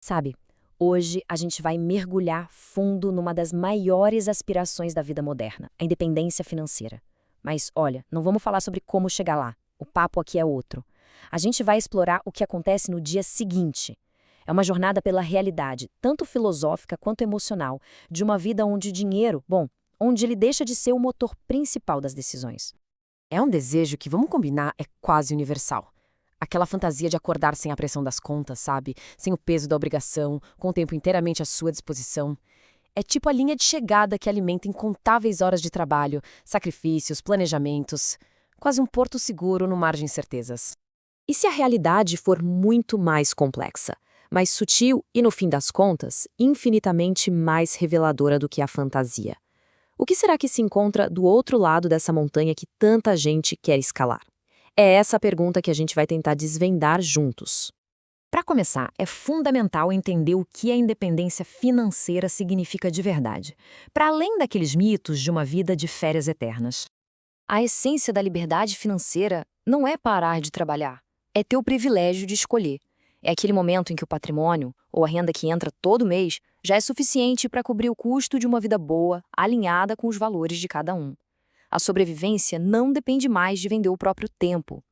Sabe, hoje a gente vai mergulhar fundo numa das maiores aspirações da vida moderna, a independência financeira. Mas olha, não vamos falar sobre como chegar lá. O papo aqui é outro. A gente vai explorar o que acontece no dia seguinte. É uma jornada pela realidade, tanto filosófica quanto emocional, de uma vida onde o dinheiro, bom, onde ele deixa de ser o motor principal das decisões. É um desejo que, vamos combinar, é quase universal. Aquela fantasia de acordar sem a pressão das contas, sabe? Sem o peso da obrigação, com o tempo inteiramente à sua disposição. É tipo a linha de chegada que alimenta incontáveis horas de trabalho, sacrifícios, planejamentos. Quase um porto seguro no mar de incertezas. E se a realidade for muito mais complexa, mais sutil e, no fim das contas, infinitamente mais reveladora do que a fantasia? O que será que se encontra do outro lado dessa montanha que tanta gente quer escalar? É essa a pergunta que a gente vai tentar desvendar juntos. Para começar, é fundamental entender o que a independência financeira significa de verdade, para além daqueles mitos de uma vida de férias eternas. A essência da liberdade financeira não é parar de trabalhar, é ter o privilégio de escolher. É aquele momento em que o patrimônio, ou a renda que entra todo mês, já é suficiente para cobrir o custo de uma vida boa, alinhada com os valores de cada um. A sobrevivência não depende mais de vender o próprio tempo.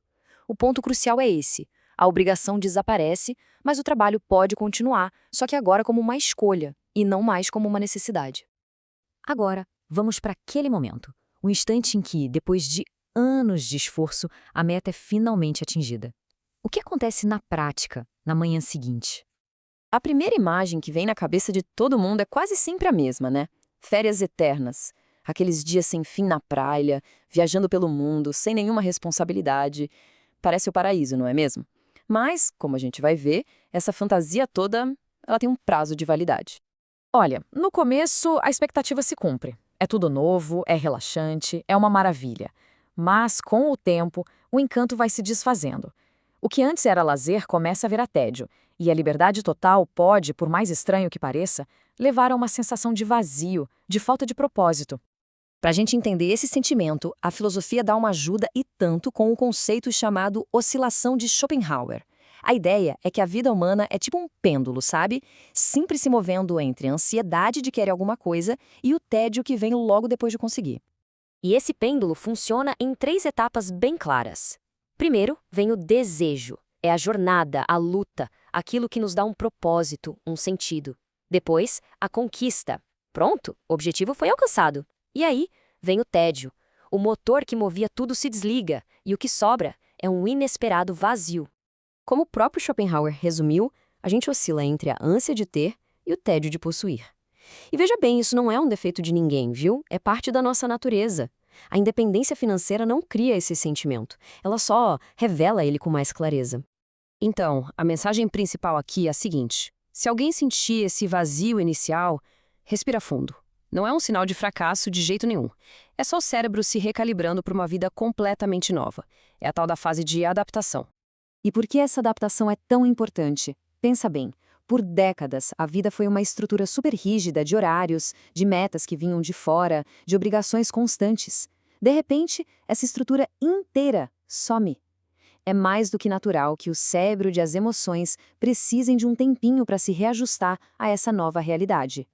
O ponto crucial é esse. A obrigação desaparece, mas o trabalho pode continuar, só que agora como uma escolha, e não mais como uma necessidade. Agora, vamos para aquele momento, o instante em que, depois de anos de esforço, a meta é finalmente atingida. O que acontece na prática, na manhã seguinte? A primeira imagem que vem na cabeça de todo mundo é quase sempre a mesma, né? Férias eternas. Aqueles dias sem fim na praia, viajando pelo mundo, sem nenhuma responsabilidade. Parece o paraíso, não é mesmo? Mas, como a gente vai ver, essa fantasia toda, ela tem um prazo de validade. Olha, no começo a expectativa se cumpre. É tudo novo, é relaxante, é uma maravilha. Mas, com o tempo, o encanto vai se desfazendo. O que antes era lazer começa a virar tédio, e a liberdade total pode, por mais estranho que pareça, levar a uma sensação de vazio, de falta de propósito. Para a gente entender esse sentimento, a filosofia dá uma ajuda e tanto com o conceito chamado oscilação de Schopenhauer. A ideia é que a vida humana é tipo um pêndulo, sabe? Sempre se movendo entre a ansiedade de querer alguma coisa e o tédio que vem logo depois de conseguir. E esse pêndulo funciona em três etapas bem claras. Primeiro, vem o desejo. É a jornada, a luta, aquilo que nos dá um propósito, um sentido. Depois, a conquista. Pronto, o objetivo foi alcançado. E aí, vem o tédio. O motor que movia tudo se desliga, e o que sobra é um inesperado vazio. Como o próprio Schopenhauer resumiu, a gente oscila entre a ânsia de ter e o tédio de possuir. E veja bem, isso não é um defeito de ninguém, viu? É parte da nossa natureza. A independência financeira não cria esse sentimento, ela só revela ele com mais clareza. Então, a mensagem principal aqui é a seguinte: se alguém sentir esse vazio inicial, respira fundo. Não é um sinal de fracasso de jeito nenhum. É só o cérebro se recalibrando para uma vida completamente nova. É a tal da fase de adaptação. E por que essa adaptação é tão importante? Pensa bem, por décadas a vida foi uma estrutura super rígida de horários, de metas que vinham de fora, de obrigações constantes. De repente, essa estrutura inteira some. É mais do que natural que o cérebro e as emoções precisem de um tempinho para se reajustar a essa nova realidade.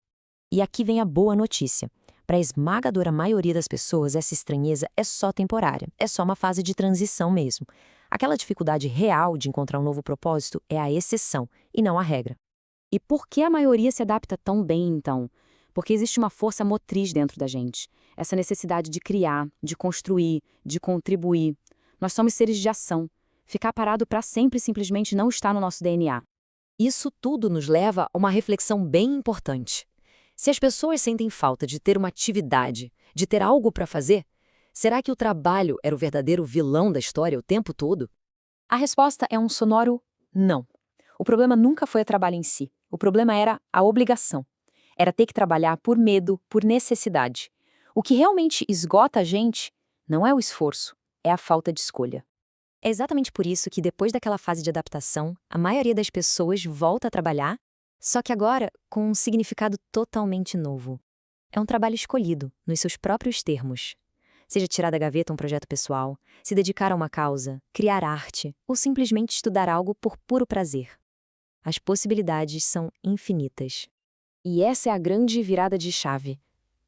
E aqui vem a boa notícia. Para a esmagadora maioria das pessoas, essa estranheza é só temporária, é só uma fase de transição mesmo. Aquela dificuldade real de encontrar um novo propósito é a exceção, e não a regra. E por que a maioria se adapta tão bem, então? Porque existe uma força motriz dentro da gente. Essa necessidade de criar, de construir, de contribuir. Nós somos seres de ação. Ficar parado para sempre simplesmente não está no nosso DNA. Isso tudo nos leva a uma reflexão bem importante. Se as pessoas sentem falta de ter uma atividade, de ter algo para fazer, será que o trabalho era o verdadeiro vilão da história o tempo todo? A resposta é um sonoro não. O problema nunca foi o trabalho em si. O problema era a obrigação. Era ter que trabalhar por medo, por necessidade. O que realmente esgota a gente não é o esforço, é a falta de escolha. É exatamente por isso que depois daquela fase de adaptação, a maioria das pessoas volta a trabalhar, só que agora com um significado totalmente novo. É um trabalho escolhido, nos seus próprios termos. Seja tirar da gaveta um projeto pessoal, se dedicar a uma causa, criar arte ou simplesmente estudar algo por puro prazer. As possibilidades são infinitas. E essa é a grande virada de chave.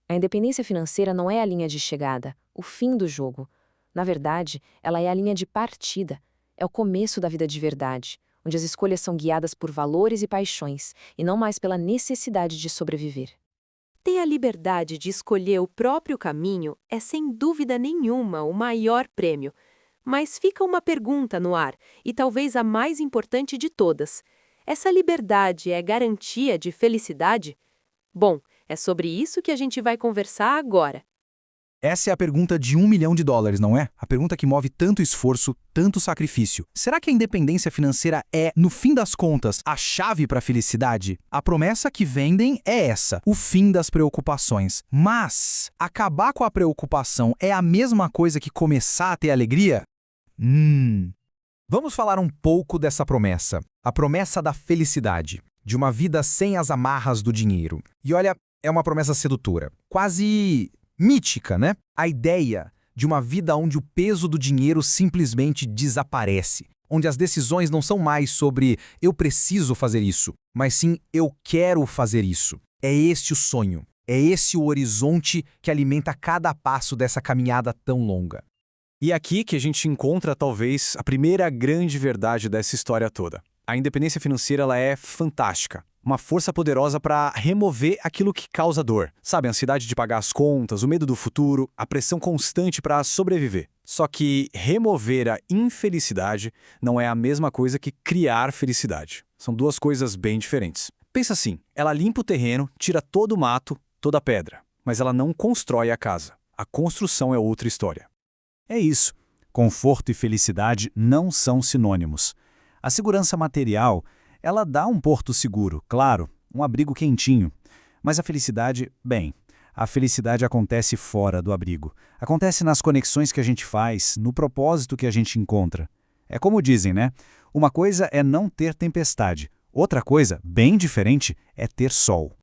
A independência financeira não é a linha de chegada, o fim do jogo. Na verdade, ela é a linha de partida. É o começo da vida de verdade, onde as escolhas são guiadas por valores e paixões, e não mais pela necessidade de sobreviver. Ter a liberdade de escolher o próprio caminho é, sem dúvida nenhuma, o maior prêmio. Mas fica uma pergunta no ar, e talvez a mais importante de todas. Essa liberdade é garantia de felicidade? Bom, é sobre isso que a gente vai conversar agora. Essa é a pergunta de $1 milhão, não é? A pergunta que move tanto esforço, tanto sacrifício. Será que a independência financeira é, no fim das contas, a chave para a felicidade? A promessa que vendem é essa, o fim das preocupações. Mas acabar com a preocupação é a mesma coisa que começar a ter alegria? Vamos falar um pouco dessa promessa. A promessa da felicidade, de uma vida sem as amarras do dinheiro. E olha, é uma promessa sedutora, quase mítica, né? A ideia de uma vida onde o peso do dinheiro simplesmente desaparece, onde as decisões não são mais sobre eu preciso fazer isso, mas sim eu quero fazer isso. É este o sonho, é esse o horizonte que alimenta cada passo dessa caminhada tão longa. E é aqui que a gente encontra, talvez, a primeira grande verdade dessa história toda. A independência financeira ela é fantástica. Uma força poderosa para remover aquilo que causa dor. Sabe, a ansiedade de pagar as contas, o medo do futuro, a pressão constante para sobreviver. Só que remover a infelicidade não é a mesma coisa que criar felicidade. São duas coisas bem diferentes. Pensa assim, ela limpa o terreno, tira todo o mato, toda a pedra, mas ela não constrói a casa. A construção é outra história. É isso. Conforto e felicidade não são sinônimos. A segurança material, ela dá um porto seguro, claro, um abrigo quentinho. Mas a felicidade, bem, a felicidade acontece fora do abrigo. Acontece nas conexões que a gente faz, no propósito que a gente encontra. É como dizem, né? Uma coisa é não ter tempestade. Outra coisa, bem diferente, é ter sol.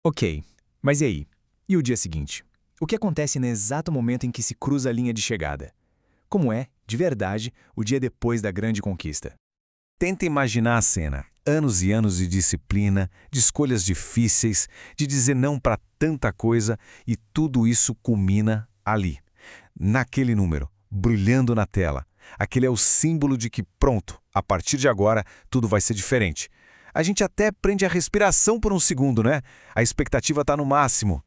Ok, mas e aí? E o dia seguinte? O que acontece no exato momento em que se cruza a linha de chegada? Como é, de verdade, o dia depois da grande conquista? Tenta imaginar a cena. Anos e anos de disciplina, de escolhas difíceis, de dizer não para tanta coisa e tudo isso culmina ali, naquele número, brilhando na tela. Aquele é o símbolo de que, pronto, a partir de agora, tudo vai ser diferente. A gente até prende a respiração por um segundo, né? A expectativa está no máximo.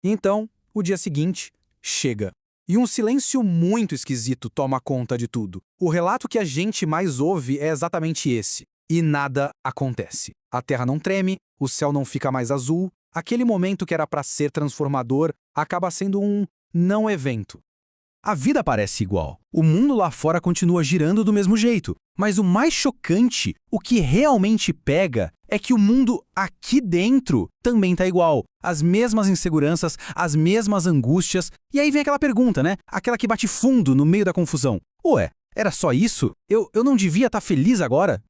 Então, o dia seguinte chega. E um silêncio muito esquisito toma conta de tudo. O relato que a gente mais ouve é exatamente esse. E nada acontece. A terra não treme, o céu não fica mais azul. Aquele momento que era para ser transformador acaba sendo um não evento. A vida parece igual. O mundo lá fora continua girando do mesmo jeito. Mas o mais chocante, o que realmente pega, é que o mundo aqui dentro também tá igual. As mesmas inseguranças, as mesmas angústias. E aí vem aquela pergunta, né? Aquela que bate fundo no meio da confusão. Ué, era só isso? Eu não devia estar feliz agora?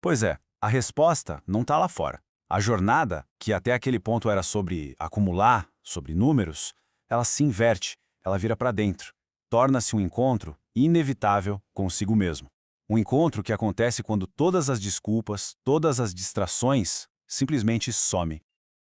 Pois é, a resposta não está lá fora. A jornada, que até aquele ponto era sobre acumular, sobre números, ela se inverte, ela vira para dentro. Torna-se um encontro inevitável consigo mesmo. Um encontro que acontece quando todas as desculpas, todas as distrações, simplesmente somem.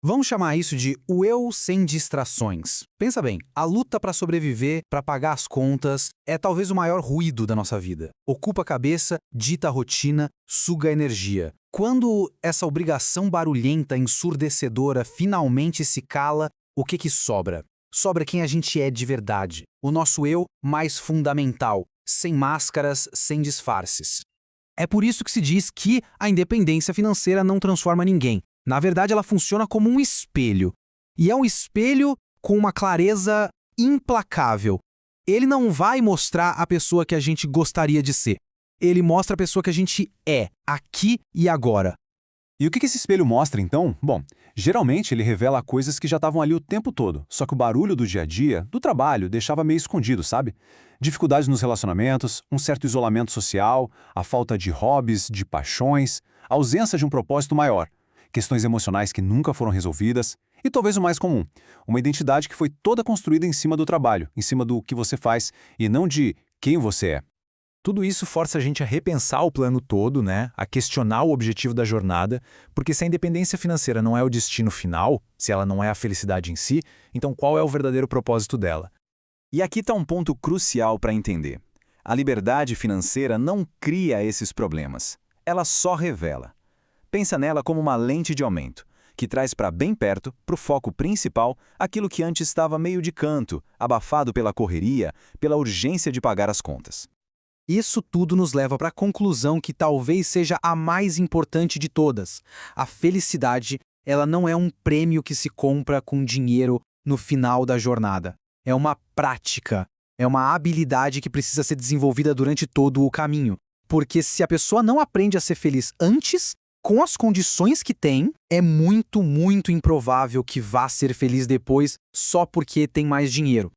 Vamos chamar isso de o eu sem distrações. Pensa bem, a luta para sobreviver, para pagar as contas, é talvez o maior ruído da nossa vida. Ocupa a cabeça, dita a rotina, suga a energia. Quando essa obrigação barulhenta, ensurdecedora, finalmente se cala, o que sobra? Sobra quem a gente é de verdade. O nosso eu mais fundamental, sem máscaras, sem disfarces. É por isso que se diz que a independência financeira não transforma ninguém. Na verdade, ela funciona como um espelho. E é um espelho com uma clareza implacável. Ele não vai mostrar a pessoa que a gente gostaria de ser. Ele mostra a pessoa que a gente é, aqui e agora. E o que esse espelho mostra, então? Bom, geralmente ele revela coisas que já estavam ali o tempo todo, só que o barulho do dia a dia, do trabalho, deixava meio escondido, sabe? Dificuldades nos relacionamentos, um certo isolamento social, a falta de hobbies, de paixões, a ausência de um propósito maior, questões emocionais que nunca foram resolvidas e talvez o mais comum, uma identidade que foi toda construída em cima do trabalho, em cima do que você faz e não de quem você é. Tudo isso força a gente a repensar o plano todo, né? A questionar o objetivo da jornada, porque se a independência financeira não é o destino final, se ela não é a felicidade em si, então qual é o verdadeiro propósito dela? E aqui está um ponto crucial para entender. A liberdade financeira não cria esses problemas, ela só revela. Pensa nela como uma lente de aumento, que traz para bem perto, para o foco principal, aquilo que antes estava meio de canto, abafado pela correria, pela urgência de pagar as contas. Isso tudo nos leva para a conclusão que talvez seja a mais importante de todas. A felicidade, ela não é um prêmio que se compra com dinheiro no final da jornada. É uma prática, é uma habilidade que precisa ser desenvolvida durante todo o caminho. Porque se a pessoa não aprende a ser feliz antes, com as condições que tem, é muito, muito improvável que vá ser feliz depois só porque tem mais dinheiro.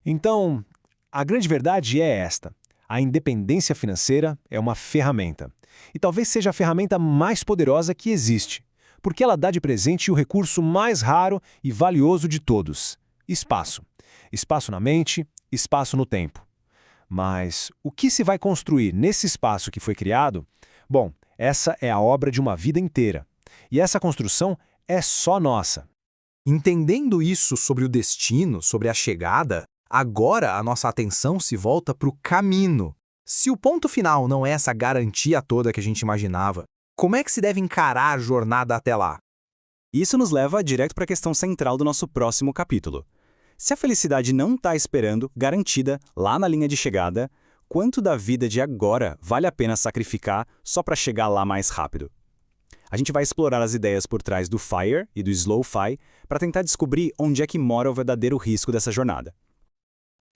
Então, a grande verdade é esta. A independência financeira é uma ferramenta. E talvez seja a ferramenta mais poderosa que existe, porque ela dá de presente o recurso mais raro e valioso de todos: espaço. Espaço na mente, espaço no tempo. Mas o que se vai construir nesse espaço que foi criado? Bom, essa é a obra de uma vida inteira. E essa construção é só nossa. Entendendo isso sobre o destino, sobre a chegada, agora a nossa atenção se volta para o caminho. Se o ponto final não é essa garantia toda que a gente imaginava, como é que se deve encarar a jornada até lá? Isso nos leva direto para a questão central do nosso próximo capítulo. Se a felicidade não está esperando, garantida, lá na linha de chegada, quanto da vida de agora vale a pena sacrificar só para chegar lá mais rápido? A gente vai explorar as ideias por trás do FIRE e do Slow-Fi para tentar descobrir onde é que mora o verdadeiro risco dessa jornada.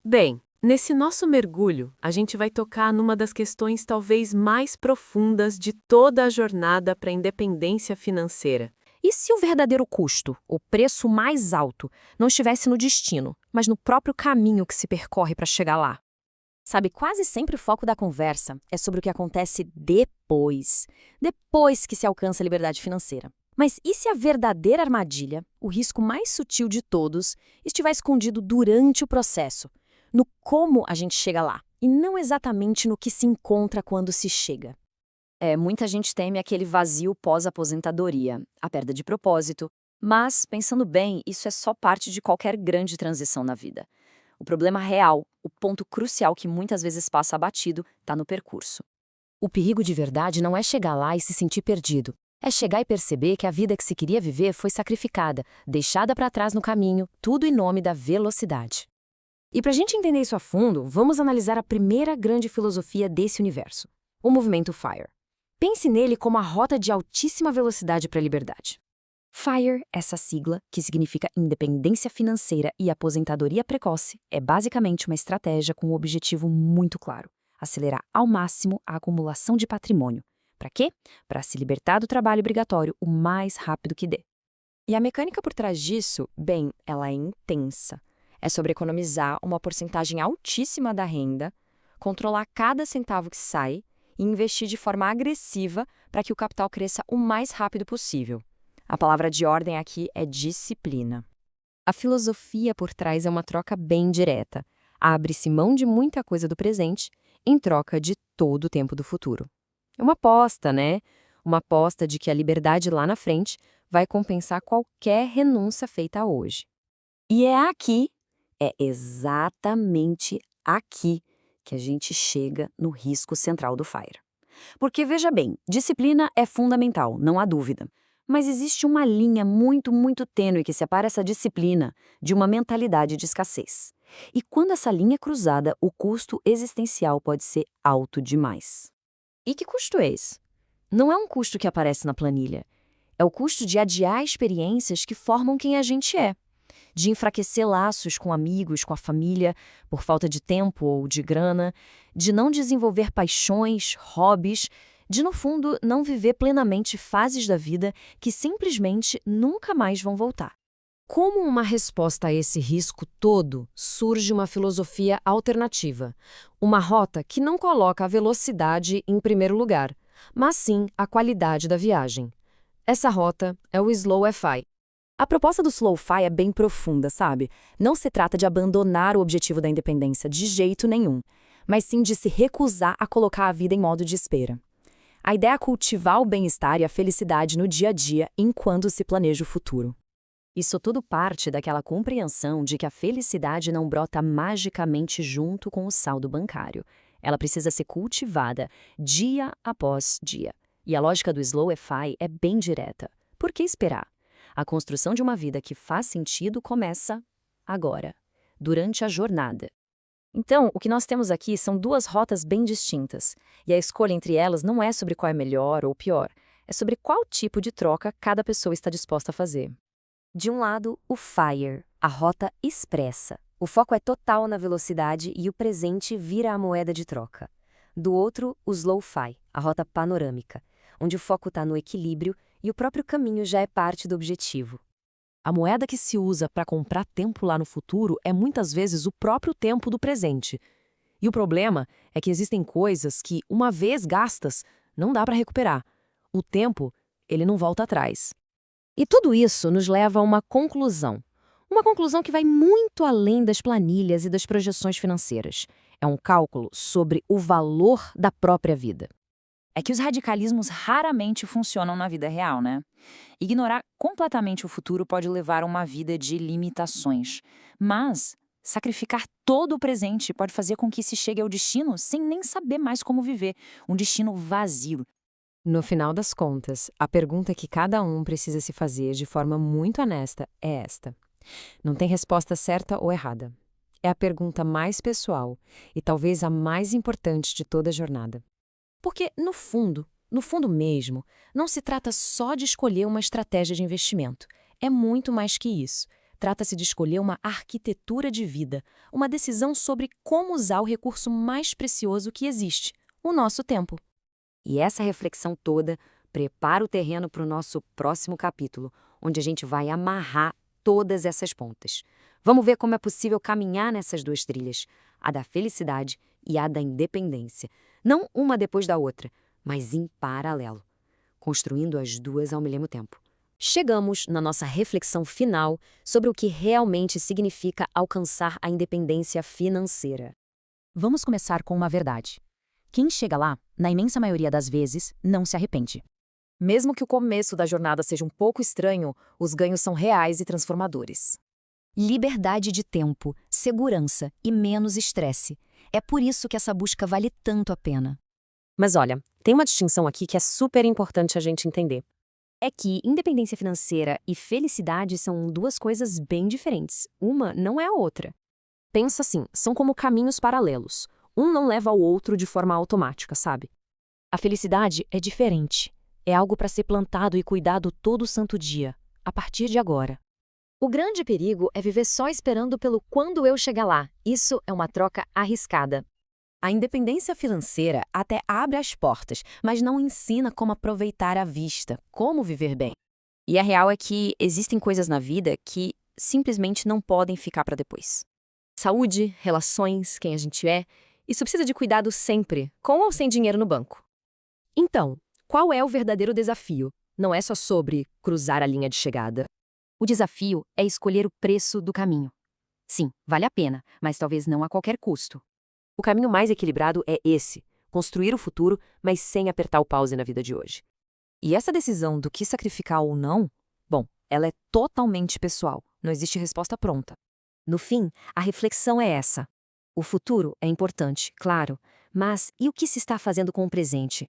Bem, nesse nosso mergulho, a gente vai tocar numa das questões talvez mais profundas de toda a jornada para a independência financeira. E se o verdadeiro custo, o preço mais alto, não estivesse no destino, mas no próprio caminho que se percorre para chegar lá? Sabe, quase sempre o foco da conversa é sobre o que acontece depois que se alcança a liberdade financeira. Mas e se a verdadeira armadilha, o risco mais sutil de todos, estiver escondido durante o processo? No como a gente chega lá, e não exatamente no que se encontra quando se chega. Muita gente teme aquele vazio pós-aposentadoria, a perda de propósito, mas, pensando bem, isso é só parte de qualquer grande transição na vida. O problema real, o ponto crucial que muitas vezes passa abatido, está no percurso. O perigo de verdade não é chegar lá e se sentir perdido. É chegar e perceber que a vida que se queria viver foi sacrificada, deixada para trás no caminho, tudo em nome da velocidade. E para a gente entender isso a fundo, vamos analisar a primeira grande filosofia desse universo, o movimento FIRE. Pense nele como a rota de altíssima velocidade para a liberdade. FIRE, essa sigla, que significa independência financeira e aposentadoria precoce, é basicamente uma estratégia com um objetivo muito claro: acelerar ao máximo a acumulação de patrimônio. Para quê? Para se libertar do trabalho obrigatório o mais rápido que dê. E a mecânica por trás disso, bem, ela é intensa. É sobre economizar uma porcentagem altíssima da renda, controlar cada centavo que sai e investir de forma agressiva para que o capital cresça o mais rápido possível. A palavra de ordem aqui é disciplina. A filosofia por trás é uma troca bem direta. Abre-se mão de muita coisa do presente em troca de todo o tempo do futuro. É uma aposta, né? Uma aposta de que a liberdade lá na frente vai compensar qualquer renúncia feita hoje. E é exatamente aqui que a gente chega no risco central do FIRE. Porque, veja bem, disciplina é fundamental, não há dúvida. Mas existe uma linha muito, muito tênue que separa essa disciplina de uma mentalidade de escassez. E quando essa linha é cruzada, o custo existencial pode ser alto demais. E que custo é esse? Não é um custo que aparece na planilha. É o custo de adiar experiências que formam quem a gente é. De enfraquecer laços com amigos, com a família, por falta de tempo ou de grana, de não desenvolver paixões, hobbies, de, no fundo, não viver plenamente fases da vida que simplesmente nunca mais vão voltar. Como uma resposta a esse risco todo, surge uma filosofia alternativa, uma rota que não coloca a velocidade em primeiro lugar, mas sim a qualidade da viagem. Essa rota é o Slow-Fi. A proposta do Slow-Fi é bem profunda, sabe? Não se trata de abandonar o objetivo da independência de jeito nenhum, mas sim de se recusar a colocar a vida em modo de espera. A ideia é cultivar o bem-estar e a felicidade no dia a dia enquanto se planeja o futuro. Isso tudo parte daquela compreensão de que a felicidade não brota magicamente junto com o saldo bancário. Ela precisa ser cultivada dia após dia. E a lógica do Slow-Fi é bem direta. Por que esperar? A construção de uma vida que faz sentido começa agora, durante a jornada. Então, o que nós temos aqui são duas rotas bem distintas, e a escolha entre elas não é sobre qual é melhor ou pior, é sobre qual tipo de troca cada pessoa está disposta a fazer. De um lado, o FIRE, a rota expressa. O foco é total na velocidade e o presente vira a moeda de troca. Do outro, o Slow-Fi, a rota panorâmica, onde o foco está no equilíbrio e o próprio caminho já é parte do objetivo. A moeda que se usa para comprar tempo lá no futuro é muitas vezes o próprio tempo do presente. E o problema é que existem coisas que, uma vez gastas, não dá para recuperar. O tempo, ele não volta atrás. E tudo isso nos leva a uma conclusão. Uma conclusão que vai muito além das planilhas e das projeções financeiras. É um cálculo sobre o valor da própria vida. É que os radicalismos raramente funcionam na vida real, né? Ignorar completamente o futuro pode levar a uma vida de limitações. Mas sacrificar todo o presente pode fazer com que se chegue ao destino sem nem saber mais como viver. Um destino vazio. No final das contas, a pergunta que cada um precisa se fazer de forma muito honesta é esta. Não tem resposta certa ou errada. É a pergunta mais pessoal e talvez a mais importante de toda a jornada. Porque, no fundo mesmo, não se trata só de escolher uma estratégia de investimento. É muito mais que isso. Trata-se de escolher uma arquitetura de vida, uma decisão sobre como usar o recurso mais precioso que existe, o nosso tempo. E essa reflexão toda prepara o terreno para o nosso próximo capítulo, onde a gente vai amarrar todas essas pontas. Vamos ver como é possível caminhar nessas duas trilhas, a da felicidade e a da independência. Não uma depois da outra, mas em paralelo, construindo as duas ao mesmo tempo. Chegamos na nossa reflexão final sobre o que realmente significa alcançar a independência financeira. Vamos começar com uma verdade. Quem chega lá, na imensa maioria das vezes, não se arrepende. Mesmo que o começo da jornada seja um pouco estranho, os ganhos são reais e transformadores. Liberdade de tempo, segurança e menos estresse. É por isso que essa busca vale tanto a pena. Mas olha, tem uma distinção aqui que é super importante a gente entender. É que independência financeira e felicidade são duas coisas bem diferentes. Uma não é a outra. Pensa assim, são como caminhos paralelos. Um não leva ao outro de forma automática, sabe? A felicidade é diferente. É algo para ser plantado e cuidado todo santo dia, a partir de agora. O grande perigo é viver só esperando pelo quando eu chegar lá. Isso é uma troca arriscada. A independência financeira até abre as portas, mas não ensina como aproveitar à vista, como viver bem. E a real é que existem coisas na vida que simplesmente não podem ficar para depois. Saúde, relações, quem a gente é, isso precisa de cuidado sempre, com ou sem dinheiro no banco. Então, qual é o verdadeiro desafio? Não é só sobre cruzar a linha de chegada. O desafio é escolher o preço do caminho. Sim, vale a pena, mas talvez não a qualquer custo. O caminho mais equilibrado é esse, construir o futuro, mas sem apertar o pause na vida de hoje. E essa decisão do que sacrificar ou não, bom, ela é totalmente pessoal, não existe resposta pronta. No fim, a reflexão é essa. O futuro é importante, claro, mas e o que se está fazendo com o presente?